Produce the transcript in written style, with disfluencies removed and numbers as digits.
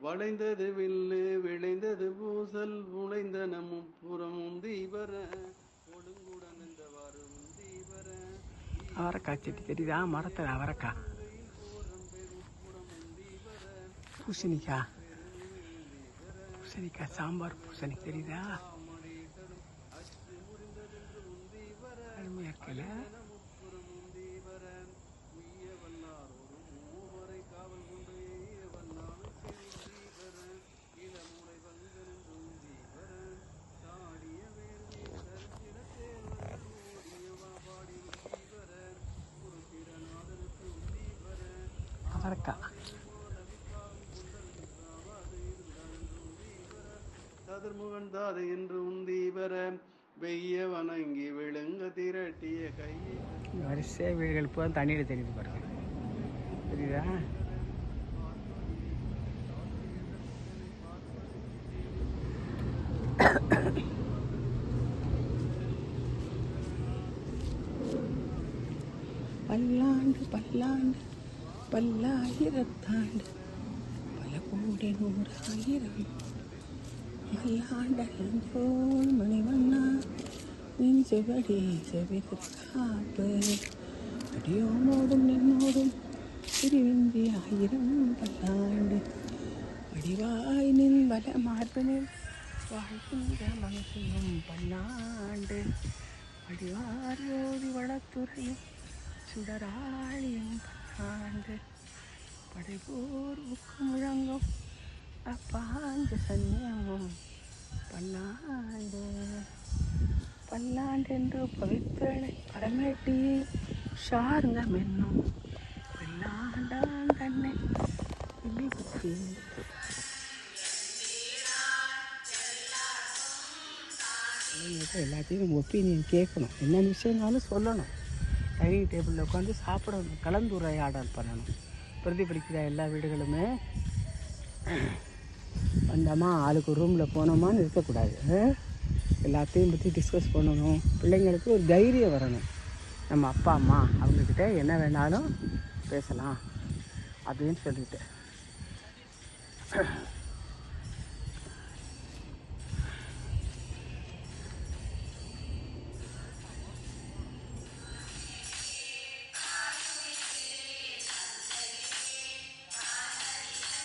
வளைந்தது வில்லு விளைந்தது பூசல் முளைந்தன முப்புறம் உந்தீவர ஒடுங்குடன் இந்தவாறு உந்தீவர அவரைக்காய் செடி தெரியுதா? மரத்தில் அவரைக்காய், பூசணிக்காய், பூசணிக்காய் சாம்பார் பூசணி தெரியுதா? அருமையாக இருக்கல. அவரைக்காய் சதுர்முகன் தாதை என்று உந்தீவர வெய்ய வணங்கி விழுங்க திரட்டிய கையை வரிசையாக வீடுகள் பூரா தண்ணியில் தெரியுது பாருங்க, தெரியுதா? பல்லாண்டு பல்லாண்டு பல்லாயிரத்தாண்டு பல கோடி நூறாயிரம் மல்லாண்டோள் மணிவண்ணா நின் செவடி செவிது காப்பு அடியோமோடும் நின்னோடும் திருவிந்தி ஆயிரம் பல்லாண்டு வடிவாய் நின் வல மார்பனில் வாழ்கின்ற மனசையும் பல்லாண்டு வடிவார் யோதி வளத்துறையும் சுடராளியும் பல்லாண்டு படைபோர் உக்கு முழங்கும் அப்பாண்டு சன்னியமும் பல்லாண்டு பல்லாண்டென்று பவித்திரனை பரமேட்டி ஷார்ங்கம் என்னும் பல்லாண்டான் தன்னை விழிப்புத்தி எல்லாத்தையும் நம்ம ஒப்பீனியன் கேட்கணும், என்ன விஷயம்னாலும் சொல்லணும், டைனிங் டேபிளில் உட்காந்து சாப்பிடணும், கலந்துரையாடல் பண்ணணும். பிரதிபலிக்கிற எல்லா வீடுகளுமே வந்தோமா ஆளுக்கு ஒரு ரூமில் போனோமான்னு இருக்கக்கூடாது. எல்லாத்தையும் பற்றி டிஸ்கஸ் பண்ணணும். பிள்ளைங்களுக்கு ஒரு தைரியம் வரணும். நம்ம அப்பா அம்மா அவங்கக்கிட்ட என்ன வேணாலும் பேசலாம் அப்படின்னு சொல்லிட்டு